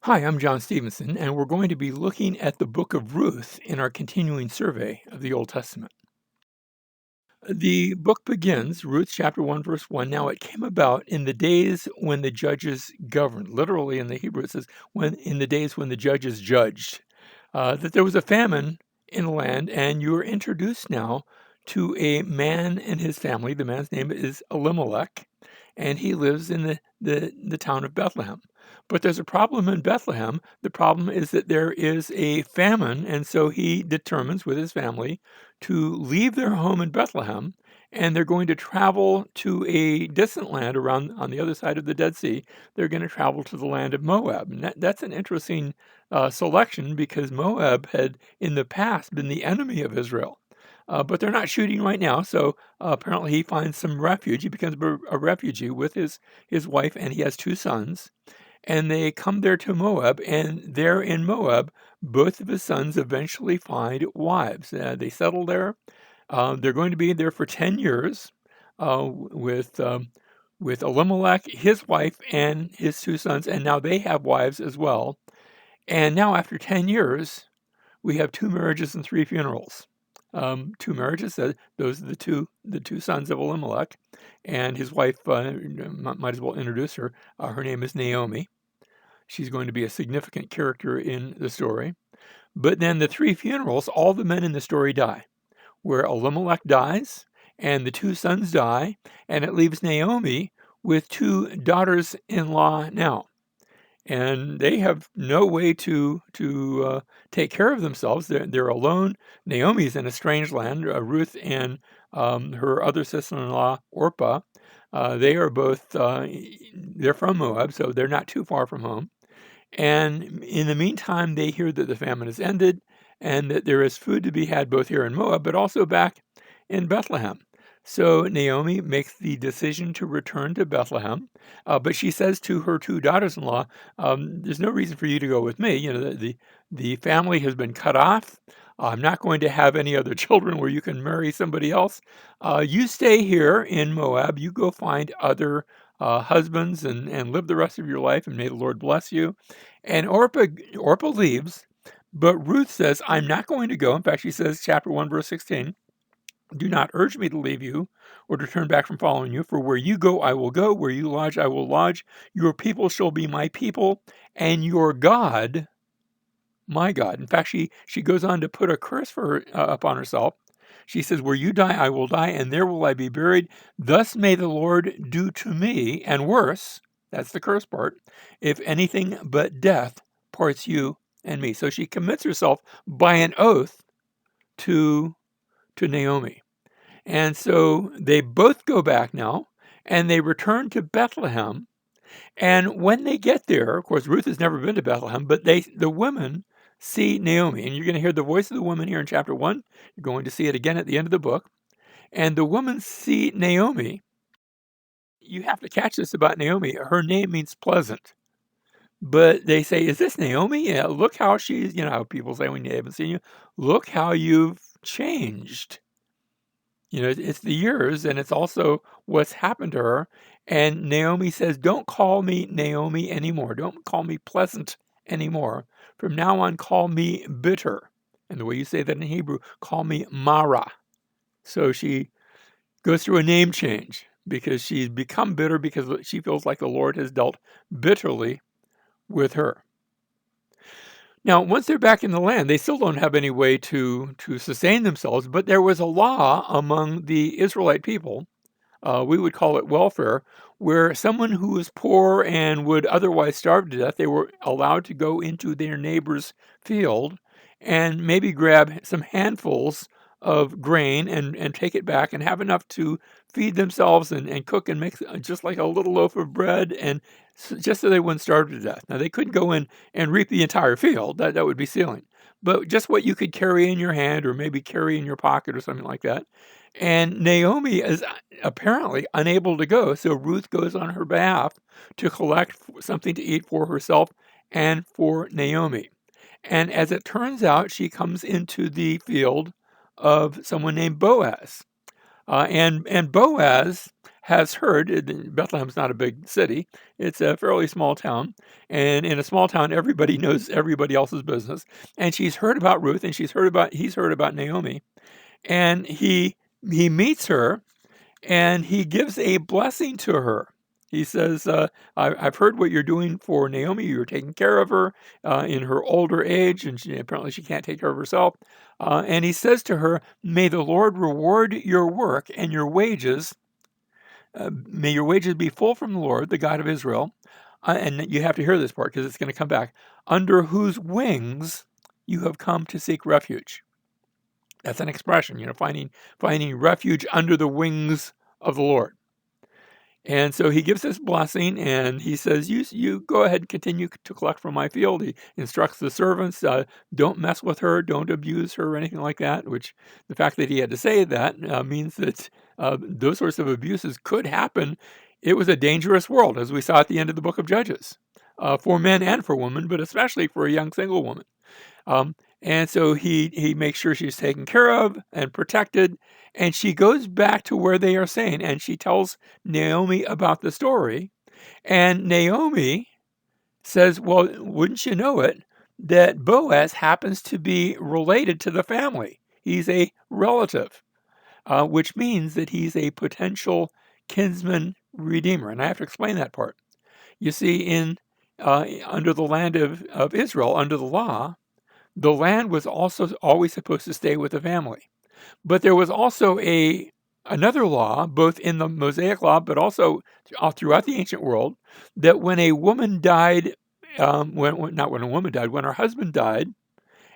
Hi, I'm John Stevenson, and we're going to be looking at the book of Ruth in our continuing survey of the Old Testament. The book begins, Ruth chapter 1, verse 1. Now it came about in the days when the judges governed. Literally in the Hebrew, it says, when in the days when the judges judged, that there was a famine in the land, and you are introduced now to a man and his family. The man's name is Elimelech, and he lives in the town of Bethlehem. But there's a problem in Bethlehem. The problem is that there is a famine, and so he determines with his family to leave their home in Bethlehem, and they're going to travel to a distant land around on the other side of the Dead Sea. They're going to travel to the land of Moab. And that's an interesting selection because Moab had in the past been the enemy of Israel. But they're not shooting right now, so apparently he finds some refuge. He becomes a refugee with his wife, and he has two sons. And they come there to Moab, and there in Moab, both of his sons eventually find wives. They settle there. They're going to be there for 10 years with Elimelech, his wife, and his two sons, and now they have wives as well. And now, after 10 years, we have two marriages and three funerals. Two marriages. Those are the two sons of Elimelech, and his wife. Might as well introduce her. Her name is Naomi. She's going to be a significant character in the story. But then the three funerals, all the men in the story die, where Elimelech dies and the two sons die, and it leaves Naomi with two daughters-in-law now. And they have no way to take care of themselves. They're alone. Naomi's in a strange land. Ruth and her other sister-in-law, Orpah, they are both, they're from Moab, so they're not too far from home. And in the meantime, they hear that the famine has ended and that there is food to be had both here in Moab, but also back in Bethlehem. So Naomi makes the decision to return to Bethlehem, but she says to her two daughters-in-law, "There's no reason for you to go with me. You know, the family has been cut off. I'm not going to have any other children where you can marry somebody else. You stay here in Moab. You go find other husbands and live the rest of your life, and may the Lord bless you." And Orpah leaves, but Ruth says, "I'm not going to go." In fact, she says, chapter 1, verse 16, "Do not urge me to leave you or to turn back from following you, for where you go, I will go. Where you lodge, I will lodge. Your people shall be my people, and your God, my God." In fact, she goes on to put a curse upon herself. She says, "Where you die, I will die, and there will I be buried. Thus may the Lord do to me, and worse," that's the curse part, "if anything but death parts you and me." So she commits herself by an oath to Naomi. And so they both go back now, and they return to Bethlehem. And when they get there, of course, Ruth has never been to Bethlehem, but the women see Naomi. And you're going to hear the voice of the woman here in chapter 1. You're going to see it again at the end of the book. And the women see Naomi. You have to catch this about Naomi. Her name means pleasant. But they say, "Is this Naomi? Yeah, look how she's," how people say when they haven't seen you, "Look how you've changed." It's the years, and it's also what's happened to her. And Naomi says, "Don't call me Naomi anymore. Don't call me pleasant anymore. From now on, call me bitter." And the way you say that in Hebrew, call me Mara. So she goes through a name change because she's become bitter because she feels like the Lord has dealt bitterly with her. Now, once they're back in the land, they still don't have any way to sustain themselves, but there was a law among the Israelite people, we would call it welfare, where someone who was poor and would otherwise starve to death, they were allowed to go into their neighbor's field and maybe grab some handfuls of grain and take it back and have enough to feed themselves and cook and make just like a little loaf of bread, and just so they wouldn't starve to death. Now, they couldn't go in and reap the entire field. That would be stealing. But just what you could carry in your hand or maybe carry in your pocket or something like that. And Naomi is apparently unable to go, so Ruth goes on her behalf to collect something to eat for herself and for Naomi. And as it turns out, she comes into the field of someone named Boaz. And Boaz has heard, Bethlehem's not a big city, it's a fairly small town, and in a small town, everybody knows everybody else's business, and she's heard about Ruth, and he's heard about Naomi, and he meets her, and he gives a blessing to her. He says, I've heard what you're doing for Naomi. You're taking care of her in her older age, and apparently she can't take care of herself. And he says to her, may the Lord reward your work and your wages. May your wages be full from the Lord, the God of Israel. And you have to hear this part because it's going to come back. Under whose wings you have come to seek refuge. That's an expression, finding refuge under the wings of the Lord. And so he gives this blessing, and he says, you go ahead and continue to collect from my field. He instructs the servants, don't mess with her, don't abuse her or anything like that, which the fact that he had to say that means that those sorts of abuses could happen. It was a dangerous world, as we saw at the end of the book of Judges, for men and for women, but especially for a young single woman. And so he makes sure she's taken care of and protected. And she goes back to where they are staying, and she tells Naomi about the story. And Naomi says, well, wouldn't you know it, that Boaz happens to be related to the family. He's a relative, which means that he's a potential kinsman redeemer. And I have to explain that part. You see, under the land of Israel, under the law, the land was also always supposed to stay with the family. But there was also another law, both in the Mosaic law, but also throughout the ancient world, that when a woman died, when her husband died,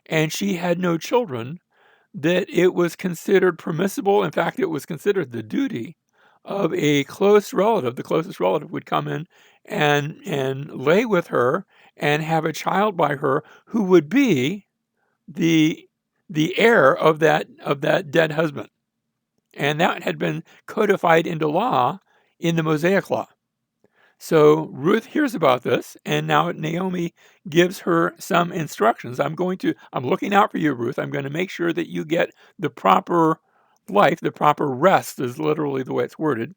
and she had no children, that it was considered permissible. In fact, it was considered the duty of a close relative. The closest relative would come in and lay with her and have a child by her who would be the heir of that dead husband. And that had been codified into law in the Mosaic law. So Ruth hears about this, and now Naomi gives her some instructions. I'm looking out for you, Ruth. I'm going to make sure that you get the proper life, the proper rest is literally the way it's worded.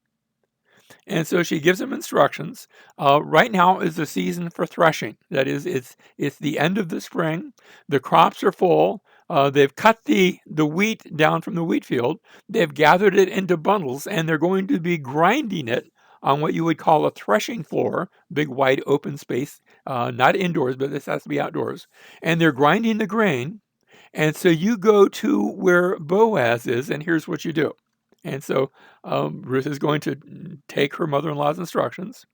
And so she gives him instructions. Right now is the season for threshing. That is, it's the end of the spring. The crops are full. They've cut the wheat down from the wheat field. They've gathered it into bundles, and they're going to be grinding it on what you would call a threshing floor, big wide open space, not indoors, but this has to be outdoors. And they're grinding the grain. And so you go to where Boaz is, and here's what you do. And so Ruth is going to take her mother-in-law's instructions,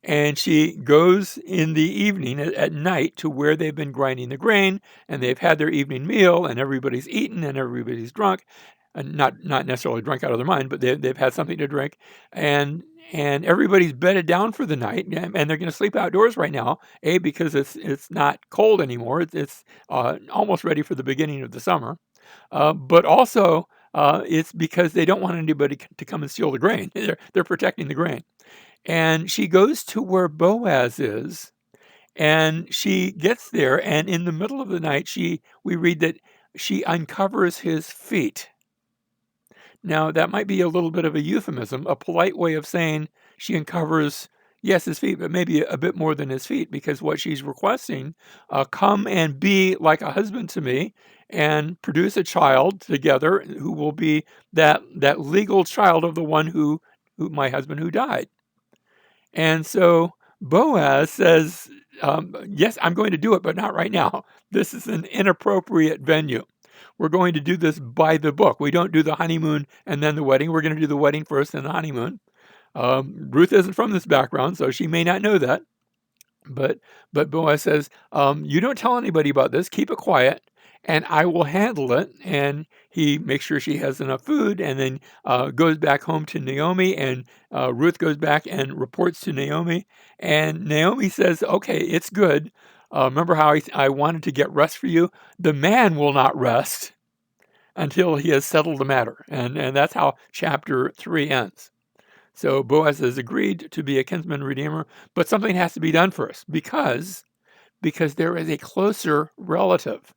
and she goes in the evening at night to where they've been grinding the grain, and they've had their evening meal, and everybody's eaten, and everybody's drunk, and not necessarily drunk out of their mind, but they've had something to drink, and everybody's bedded down for the night, and they're going to sleep outdoors right now, because it's not cold anymore. It's almost ready for the beginning of the summer, but also it's because they don't want anybody to come and steal the grain. They're protecting the grain. And she goes to where Boaz is, and she gets there, and in the middle of the night, we read that she uncovers his feet. Now, that might be a little bit of a euphemism, a polite way of saying she uncovers, yes, his feet, but maybe a bit more than his feet, because what she's requesting, come and be like a husband to me and produce a child together who will be that legal child of the one who my husband who died. And so Boaz says, yes, I'm going to do it, but not right now. This is an inappropriate venue. We're going to do this by the book. We don't do the honeymoon and then the wedding. We're going to do the wedding first and the honeymoon. Ruth isn't from this background, so she may not know that. But Boaz says, you don't tell anybody about this. Keep it quiet, and I will handle it. And he makes sure she has enough food, and then goes back home to Naomi, and Ruth goes back and reports to Naomi. And Naomi says, okay, it's good. Remember how I wanted to get rest for you? The man will not rest until he has settled the matter. And that's how chapter 3 ends. So Boaz has agreed to be a kinsman redeemer, but something has to be done first because there is a closer relative.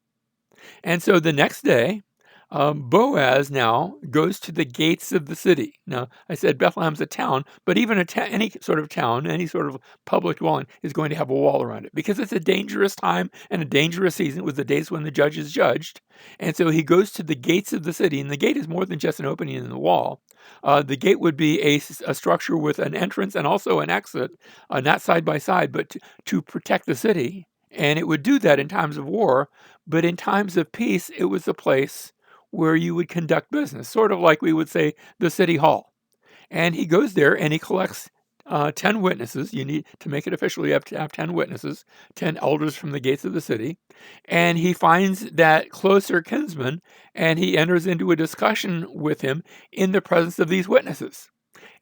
And so the next day, Boaz now goes to the gates of the city. Now, I said Bethlehem's a town, but even any sort of town, any sort of public dwelling is going to have a wall around it because it's a dangerous time and a dangerous season. It was the days when the judges judged. And so he goes to the gates of the city, and the gate is more than just an opening in the wall. The gate would be a structure with an entrance and also an exit, not side by side, but to protect the city. And it would do that in times of war, but in times of peace, it was a place where you would conduct business, sort of like we would say the city hall. And he goes there and he collects 10 witnesses. You need to make it official, you have to have 10 witnesses, 10 elders from the gates of the city. And he finds that closer kinsman and he enters into a discussion with him in the presence of these witnesses.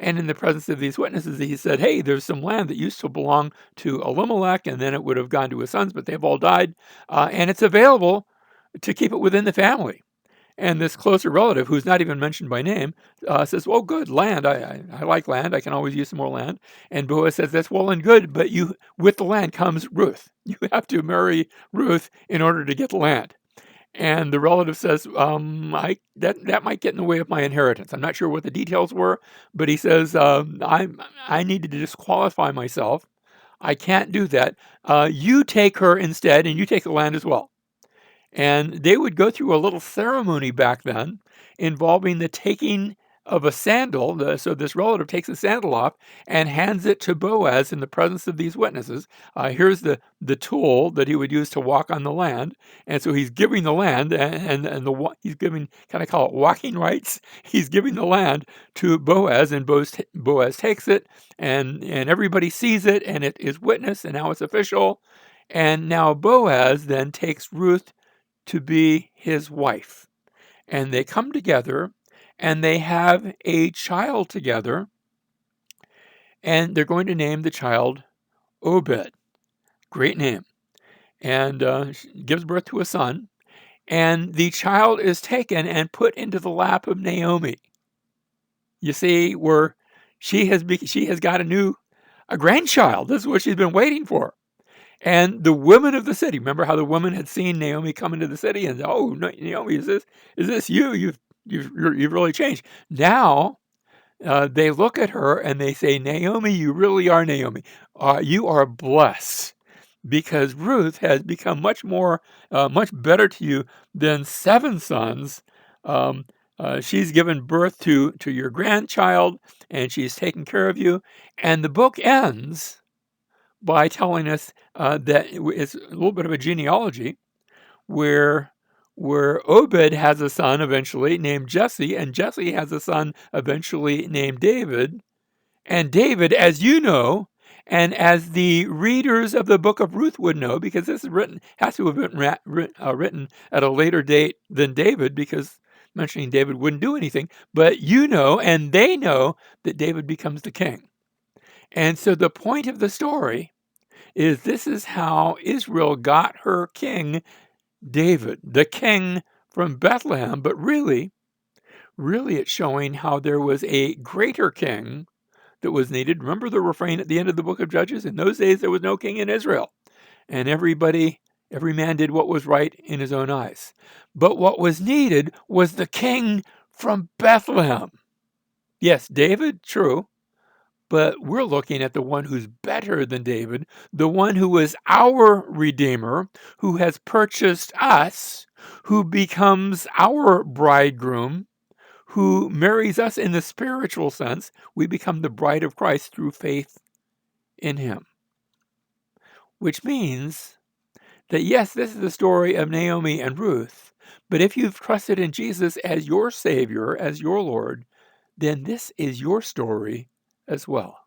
And in the presence of these witnesses, he said, hey, there's some land that used to belong to Elimelech, and then it would have gone to his sons, but they've all died. And it's available to keep it within the family. And this closer relative, who's not even mentioned by name, says, well, good, land. I like land. I can always use some more land. And Boaz says, that's well and good, but with the land comes Ruth. You have to marry Ruth in order to get the land. And the relative says, that might get in the way of my inheritance. I'm not sure what the details were, but he says, I need to disqualify myself. I can't do that. You take her instead, and you take the land as well. And they would go through a little ceremony back then involving the taking of a sandal. So this relative takes a sandal off and hands it to Boaz in the presence of these witnesses. Here's the tool that he would use to walk on the land. And so he's giving the land and he's giving, kind of call it walking rights. He's giving the land to Boaz, and Boaz takes it, and everybody sees it, and it is witnessed, and now it's official. And now Boaz then takes Ruth to be his wife. And they come together and they have a child together, and they're going to name the child Obed. Great name. And gives birth to a son. And the child is taken and put into the lap of Naomi. You see, where she has got a grandchild. This is what she's been waiting for. And the women of the city, remember how the women had seen Naomi come into the city and, oh, Naomi, is this you? You've really changed. Now they look at her and they say, Naomi, you really are Naomi. You are blessed because Ruth has become much better to you than 7 sons. She's given birth to your grandchild, and she's taken care of you. And the book ends by telling us that it's a little bit of a genealogy where Obed has a son eventually named Jesse, and Jesse has a son eventually named David. And David, as you know, and as the readers of the book of Ruth would know, because this has to have been written at a later date than David, because mentioning David wouldn't do anything, but you know, and they know that David becomes the king. And so the point of the story is this is how Israel got her king, David, the king from Bethlehem. But really it's showing how there was a greater king that was needed. Remember the refrain at the end of the book of Judges? In those days, there was no king in Israel, and every man did what was right in his own eyes. But what was needed was the king from Bethlehem. Yes, David, true. But we're looking at the one who's better than David, the one who is our Redeemer, who has purchased us, who becomes our bridegroom, who marries us in the spiritual sense. We become the bride of Christ through faith in him. Which means that, yes, this is the story of Naomi and Ruth, but if you've trusted in Jesus as your Savior, as your Lord, then this is your story as well.